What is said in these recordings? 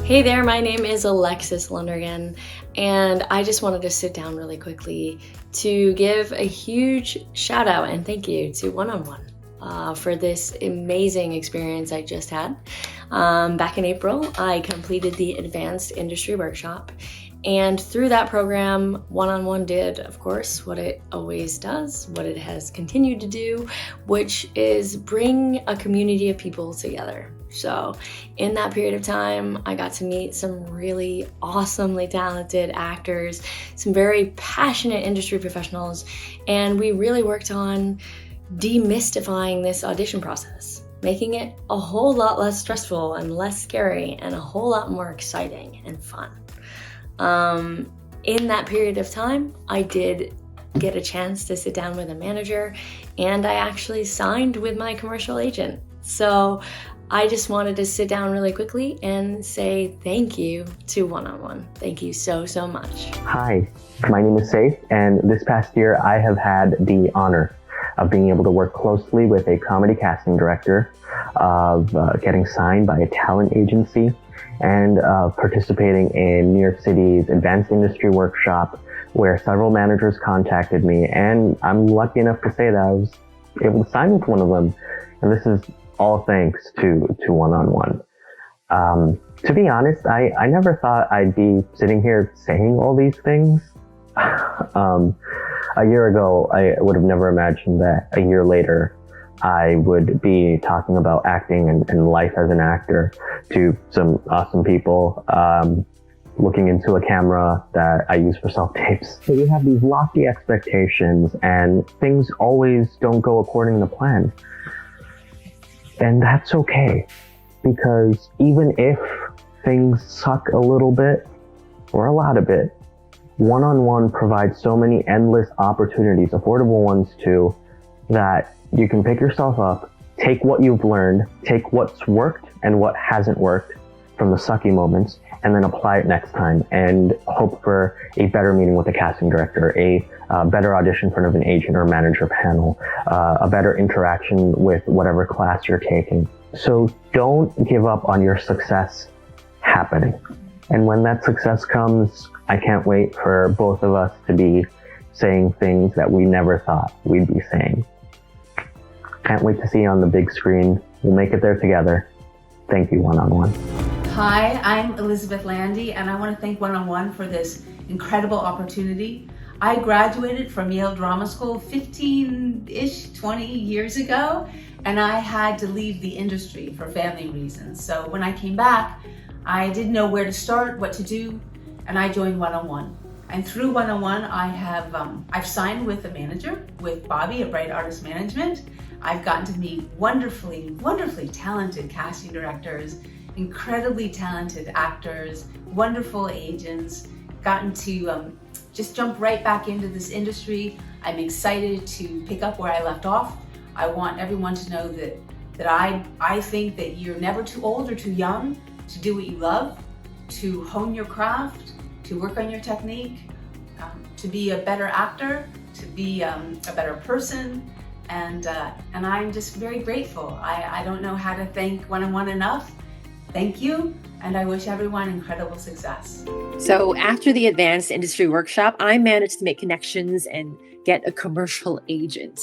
Hey there, my name is Alexis Lundergan, and I just wanted to sit down really quickly to give a huge shout out and thank you to One on One for this amazing experience I just had. Back in April, I completed the Advanced Industry Workshop, and through that program, One on One did, of course, what it always does, what it has continued to do, which is bring a community of people together. So in that period of time, I got to meet some really awesomely talented actors, some very passionate industry professionals, and we really worked on demystifying this audition process, making it a whole lot less stressful and less scary and a whole lot more exciting and fun. In that period of time, I did get a chance to sit down with a manager, and I actually signed with my commercial agent. So I just wanted to sit down really quickly and say thank you to One on One. Thank you so much. Hi, my name is Saif, and this past year I have had the honor of being able to work closely with a comedy casting director, of getting signed by a talent agency, and participating in New York City's Advanced Industry Workshop, where several managers contacted me, and I'm lucky enough to say that I was able to sign with one of them. And this is all thanks to One on One. To be honest, I never thought I'd be sitting here saying all these things. A year ago, I would have never imagined that a year later, I would be talking about acting and life as an actor to some awesome people, looking into a camera that I use for self-tapes. So we have these lofty expectations, and things always don't go according to plan. And that's okay, because even if things suck a little bit, or a lot of it, One on One provides so many endless opportunities, affordable ones too, that you can pick yourself up, take what you've learned, take what's worked and what hasn't worked from the sucky moments, and then apply it next time and hope for a better meeting with a casting director, a better audition in front of an agent or manager panel, a better interaction with whatever class you're taking. So don't give up on your success happening. And when that success comes, I can't wait for both of us to be saying things that we never thought we'd be saying. Can't wait to see you on the big screen. We'll make it there together. Thank you, One on One. Hi, I'm Elizabeth Landy, and I want to thank One on One for this incredible opportunity. I graduated from Yale Drama School 15-ish, 20 years ago, and I had to leave the industry for family reasons. So when I came back, I didn't know where to start, what to do, and I joined One on One. And through One on One, I've signed with a manager, with Bobby at Bright Artist Management. I've gotten to meet wonderfully talented casting directors, incredibly talented actors, wonderful agents, gotten to just jump right back into this industry. I'm excited to pick up where I left off. I want everyone to know that I think that you're never too old or too young to do what you love, to hone your craft, to work on your technique, to be a better actor, to be a better person. And I'm just very grateful. I don't know how to thank One on One enough. Thank you, and I wish everyone incredible success. So after the Advanced Industry Workshop, I managed to make connections and get a commercial agent.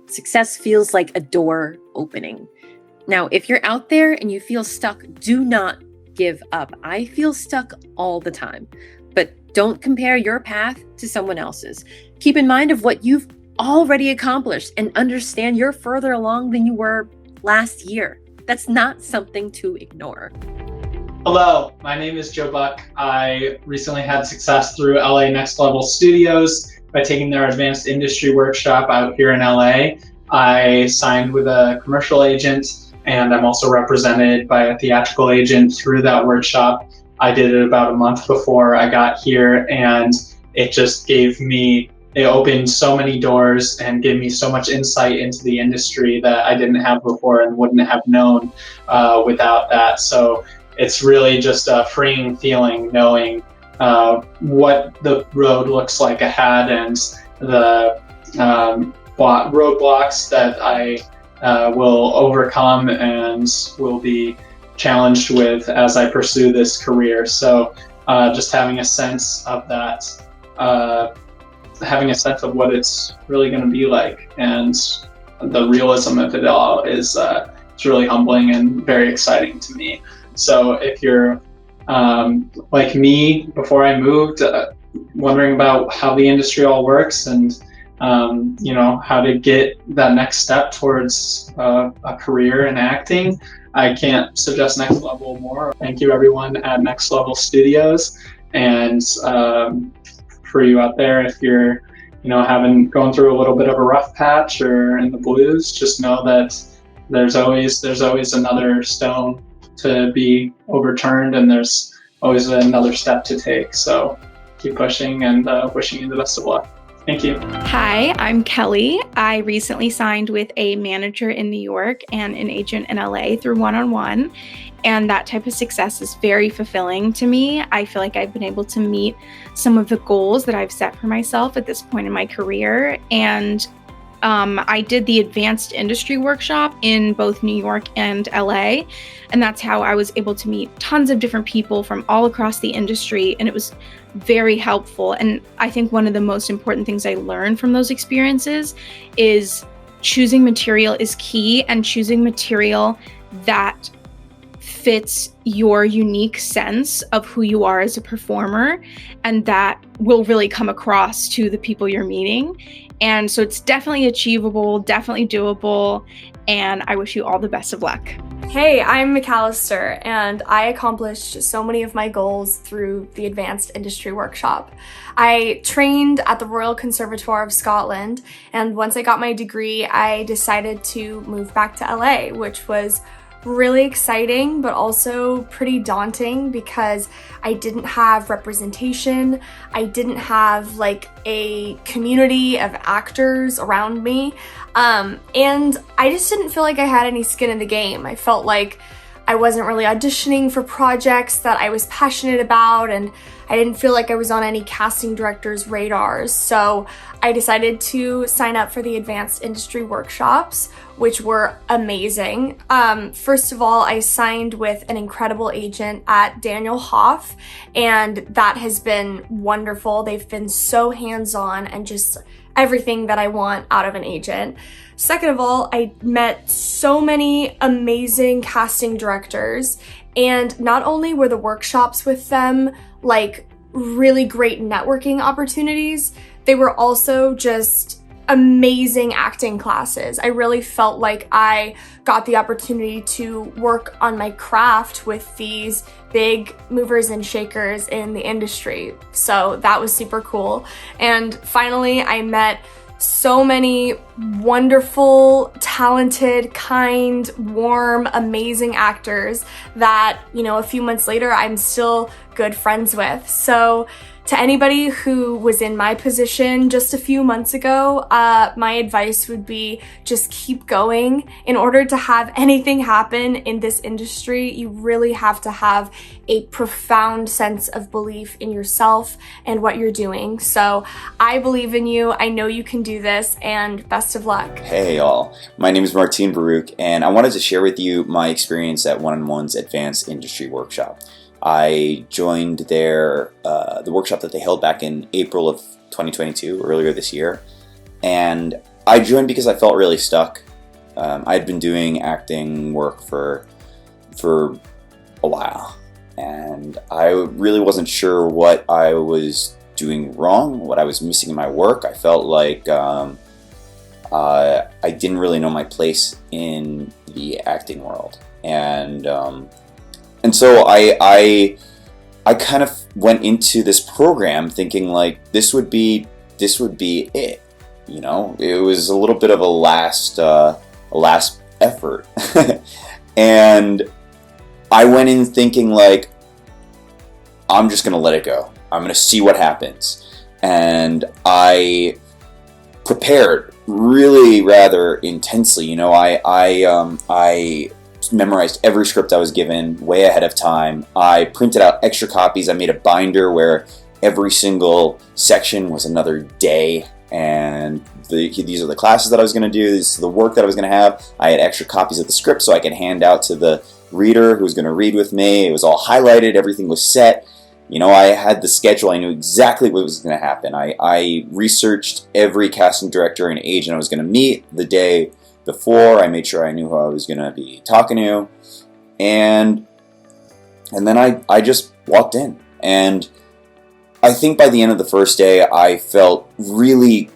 Success feels like a door opening. Now, if you're out there and you feel stuck, do not give up. I feel stuck all the time, but don't compare your path to someone else's. Keep in mind of what you've already accomplished and understand you're further along than you were last year. That's not something to ignore. Hello, my name is Joe Buck. I recently had success through LA Next Level Studios by taking their Advanced Industry Workshop out here in LA. I signed with a commercial agent, and I'm also represented by a theatrical agent through that workshop. I did it about a month before I got here, and it just it opened so many doors and gave me so much insight into the industry that I didn't have before and wouldn't have known without that. So it's really just a freeing feeling knowing what the road looks like ahead and the roadblocks that I will overcome and will be challenged with as I pursue this career. So just having a sense of that, having a sense of what it's really going to be like, and the realism of it all is it's really humbling and very exciting to me. So if you're like me before I moved, wondering about how the industry all works and how to get that next step towards a career in acting, I can't suggest Next Level more. Thank you everyone at Next Level Studios, and for you out there, if you're having gone through a little bit of a rough patch or in the blues, just know that there's always another stone to be overturned, and there's always another step to take. So keep pushing, and wishing you the best of luck. Thank you. Hi, I'm Kelly. I recently signed with a manager in New York and an agent in LA through One-on-One, and that type of success is very fulfilling to me. I feel like I've been able to meet some of the goals that I've set for myself at this point in my career, and I did the advanced industry workshop in both New York and LA, and that's how I was able to meet tons of different people from all across the industry, and it was very helpful. And I think one of the most important things I learned from those experiences is choosing material is key, and choosing material that fits your unique sense of who you are as a performer, and that will really come across to the people you're meeting. And so it's definitely achievable, definitely doable, and I wish you all the best of luck. Hey, I'm McAllister, and I accomplished so many of my goals through the Advanced Industry Workshop. I trained at the Royal Conservatoire of Scotland, and once I got my degree, I decided to move back to LA, which was really exciting, but also pretty daunting because I didn't have representation. I didn't have like a community of actors around me. And I just didn't feel like I had any skin in the game. I felt like I wasn't really auditioning for projects that I was passionate about, and I didn't feel like I was on any casting directors' radars. So I decided to sign up for the Advanced Industry Workshops, which were amazing. First of all, I signed with an incredible agent at Daniel Hoff, and that has been wonderful. They've been so hands-on and just everything that I want out of an agent. Second of all, I met so many amazing casting directors, and not only were the workshops with them like really great networking opportunities, they were also just amazing acting classes. I really felt like I got the opportunity to work on my craft with these big movers and shakers in the industry. So that was super cool. And finally, I met so many wonderful, talented, kind, warm, amazing actors that, a few months later, I'm still good friends with. So to anybody who was in my position just a few months ago, my advice would be just keep going. In order to have anything happen in this industry, you really have to have a profound sense of belief in yourself and what you're doing. So I believe in you. I know you can do this, and best of luck. Hey y'all, my name is Martin Baruch, and I wanted to share with you my experience at One-on-One's Advanced Industry Workshop. I joined the workshop that they held back in April of 2022, earlier this year, and I joined because I felt really stuck. I had been doing acting work for a while, and I really wasn't sure what I was doing wrong, what I was missing in my work. I felt like I didn't really know my place in the acting world, and so I kind of went into this program thinking like this would be it, It was a little bit of a last effort, and I went in thinking like I'm just gonna let it go. I'm gonna see what happens, and I prepared really rather intensely. I memorized every script I was given way ahead of time. I printed out extra copies. I made a binder where every single section was another day, and these are the classes that I was going to do. This is the work that I was going to have. I had extra copies of the script so I could hand out to the reader who was going to read with me. It was all highlighted. Everything was set. You know, I had the schedule. I knew exactly what was going to happen. I researched every casting director and agent I was going to meet the day before. I made sure I knew who I was going to be talking to. And then I just walked in. And I think by the end of the first day, I felt really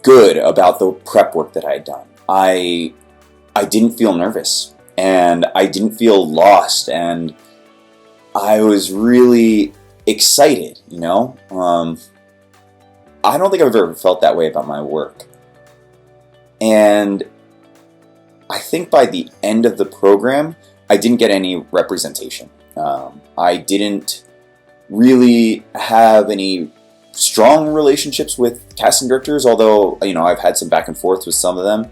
good about the prep work that I had done. I didn't feel nervous, and I didn't feel lost, and I was really excited, you know? I don't think I've ever felt that way about my work. And I think by the end of the program, I didn't get any representation. I didn't really have any strong relationships with casting directors, although, you know, I've had some back and forth with some of them.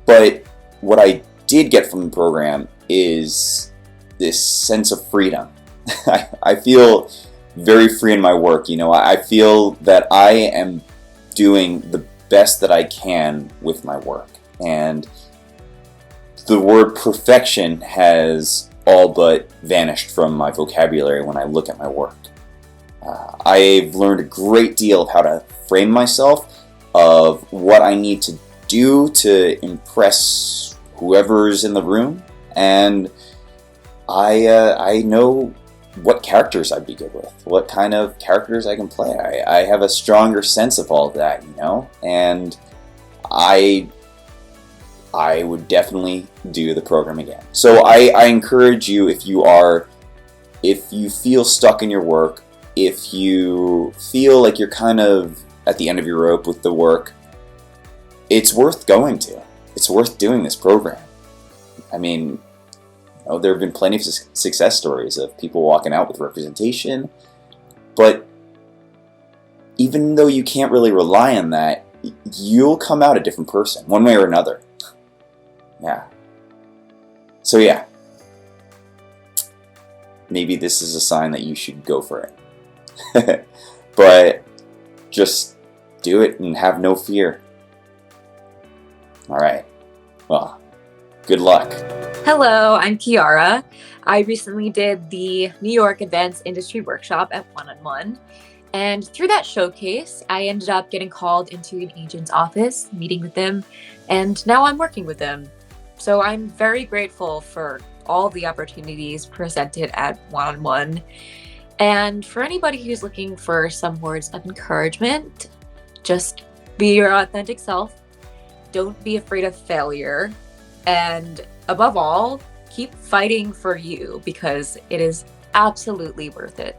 But what I did get from the program is this sense of freedom. I feel very free in my work. You know, I feel that I am doing the best that I can with my work. And the word perfection has all but vanished from my vocabulary when I look at my work. I've learned a great deal of how to frame myself, of what I need to do to impress whoever's in the room, and I know what characters I'd be good with, what kind of characters I can play. I have a stronger sense of all of that, you know, and I would definitely do the program again. So I encourage you, if you feel stuck in your work, if you feel like you're kind of at the end of your rope with the work, it's worth going to. It's worth doing this program. I mean, you know, there have been plenty of success stories of people walking out with representation, but even though you can't really rely on that, you'll come out a different person, one way or another. Yeah. So yeah, maybe this is a sign that you should go for it. But just do it and have no fear. All right. Well, good luck. Hello, I'm Kiara. I recently did the New York Advanced Industry Workshop at One on One. And through that showcase, I ended up getting called into an agent's office, meeting with them, and now I'm working with them. So I'm very grateful for all the opportunities presented at One on One. And for anybody who's looking for some words of encouragement, just be your authentic self. Don't be afraid of failure. And above all, keep fighting for you, because it is absolutely worth it.